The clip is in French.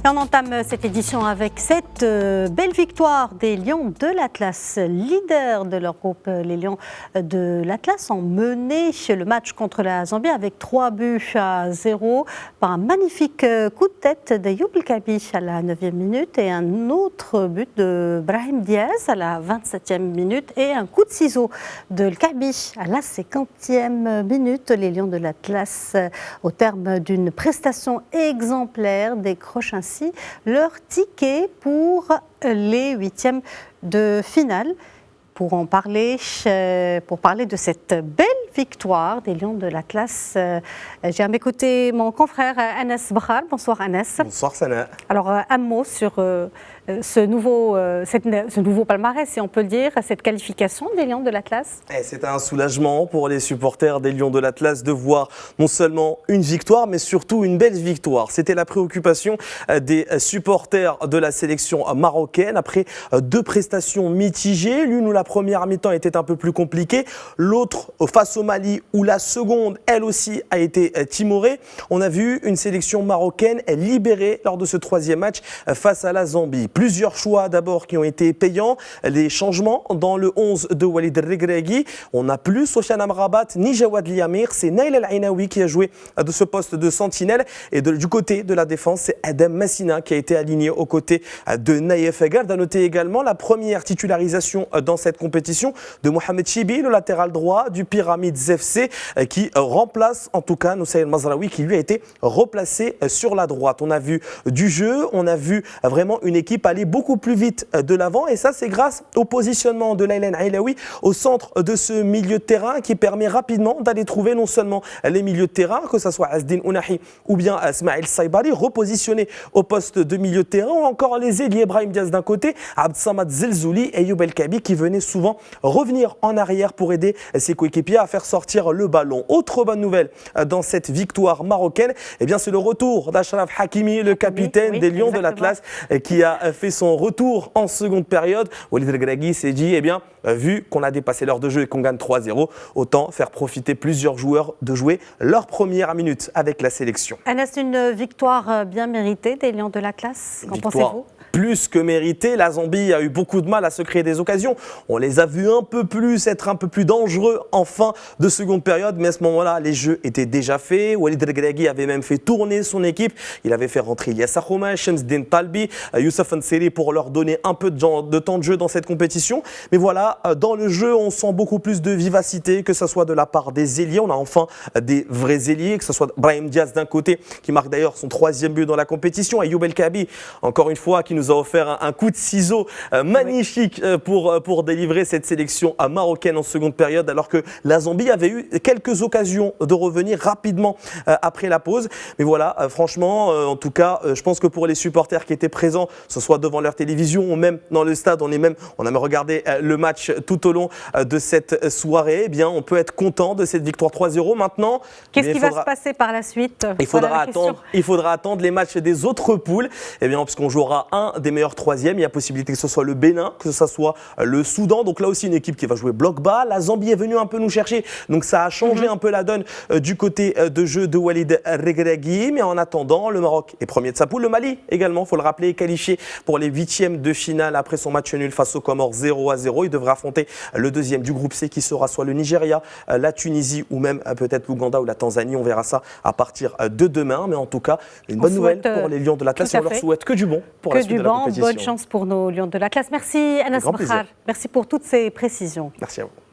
Et on entame cette édition avec cette belle victoire des Lions de l'Atlas, leader de leur groupe. Les Lions de l'Atlas ont mené le match contre la Zambie avec 3-0 par un magnifique coup de tête d'Ayoub El Kaabi à la 9e minute et un autre but de Brahim Diaz à la 27e minute et un coup de ciseau de El Kaabi à la 50e minute. Les Lions de l'Atlas, au terme d'une prestation exemplaire, décrochent ainsi leur ticket pour les huitièmes de finale. Pour parler de cette belle victoire des Lions de l'Atlas, j'ai à mes côtés mon confrère Anas Bahar. Bonsoir Anas. Bonsoir Sana. Alors un mot sur ce nouveau palmarès, si on peut le dire, cette qualification des Lions de l'Atlas. C'est un soulagement pour les supporters des Lions de l'Atlas de voir non seulement une victoire, mais surtout une belle victoire. C'était la préoccupation des supporters de la sélection marocaine après deux prestations mitigées. L'une où la première mi-temps était un peu plus compliquée, l'autre face au Mali où la seconde, elle aussi, a été timorée. On a vu une sélection marocaine libérée lors de ce troisième match face à la Zambie. Plusieurs choix d'abord qui ont été payants, les changements dans le 11 de Walid Regragui. On n'a plus Sofiane Amrabat ni Jawad Liamir, c'est Naïl El Ainaoui qui a joué de ce poste de sentinelle. Et du côté de la défense, c'est Adam Massina qui a été aligné aux côtés de Naïef Garde. À noter également la première titularisation dans cette compétition de Mohamed Chibi, le latéral droit du Pyramids FC, qui remplace en tout cas Noussaïr Mazraoui qui lui a été replacé sur la droite. On a vu du jeu, on a vu vraiment une équipe aller beaucoup plus vite de l'avant et ça c'est grâce au positionnement de Laylen Ailaoui au centre de ce milieu de terrain qui permet rapidement d'aller trouver non seulement les milieux de terrain, que ce soit Asdin Ounahi ou bien Ismail Saibari repositionnés au poste de milieu de terrain, ou encore les ailiers Brahim Diaz d'un côté, Abd Samad Zelzouli et Ayoub El Kaabi qui venaient souvent revenir en arrière pour aider ses coéquipiers à faire sortir le ballon. Autre bonne nouvelle dans cette victoire marocaine, eh bien c'est le retour d'Achraf Hakimi, le capitaine des Lions de l'Atlas, qui a fait son retour en seconde période. Walid Regragui s'est dit, eh bien, vu qu'on a dépassé l'heure de jeu et qu'on gagne 3-0, autant faire profiter plusieurs joueurs de jouer leur première minute avec la sélection. Anas, une victoire bien méritée des Lions de l'Atlas, qu'en pensez-vous ? Plus que mérité, la Zambie a eu beaucoup de mal à se créer des occasions. On les a vus être un peu plus dangereux en fin de seconde période, mais à ce moment-là, les jeux étaient déjà faits. Walid Regragui avait même fait tourner son équipe. Il avait fait rentrer Ilyas Akhouma, Shamsdin Talbi, Youssef Nseri pour leur donner un peu de temps de jeu dans cette compétition. Mais voilà, dans le jeu, on sent beaucoup plus de vivacité, que ce soit de la part des ailiers. On a enfin des vrais ailiers, que ce soit Brahim Diaz d'un côté, qui marque d'ailleurs son 3e but dans la compétition. Ayoub El Kaabi, encore une fois, qui nous a offert un coup de ciseau magnifique pour délivrer cette sélection marocaine en seconde période, alors que la Zambie avait eu quelques occasions de revenir rapidement après la pause. Mais voilà, franchement, en tout cas, je pense que pour les supporters qui étaient présents, que ce soit devant leur télévision ou même dans le stade, on a même regardé le match tout au long de cette soirée, eh bien, on peut être content de cette victoire 3-0. Maintenant, qu'est-ce qui va se passer par la suite ? Il faudra attendre les matchs des autres poules, eh bien, puisqu'on jouera un des meilleurs troisièmes. Il y a possibilité que ce soit le Bénin, que ce soit le Soudan. Donc là aussi, une équipe qui va jouer bloc bas. La Zambie est venue un peu nous chercher. Donc ça a changé un peu la donne du côté de jeu de Walid Regragui. Mais en attendant, le Maroc est premier de sa poule. Le Mali également, il faut le rappeler, est qualifié pour les huitièmes de finale après son match nul face aux Comores 0-0. Il devra affronter le deuxième du groupe C qui sera soit le Nigeria, la Tunisie ou même peut-être l'Ouganda ou la Tanzanie. On verra ça à partir de demain. Mais en tout cas, une bonne nouvelle pour les Lions de l'Atlas. Et on leur souhaite que du bon pour la suite de la compétition. Bonne chance pour nos Lions de l'Atlas. Merci Anas Bahar. Merci pour toutes ces précisions. Merci à vous.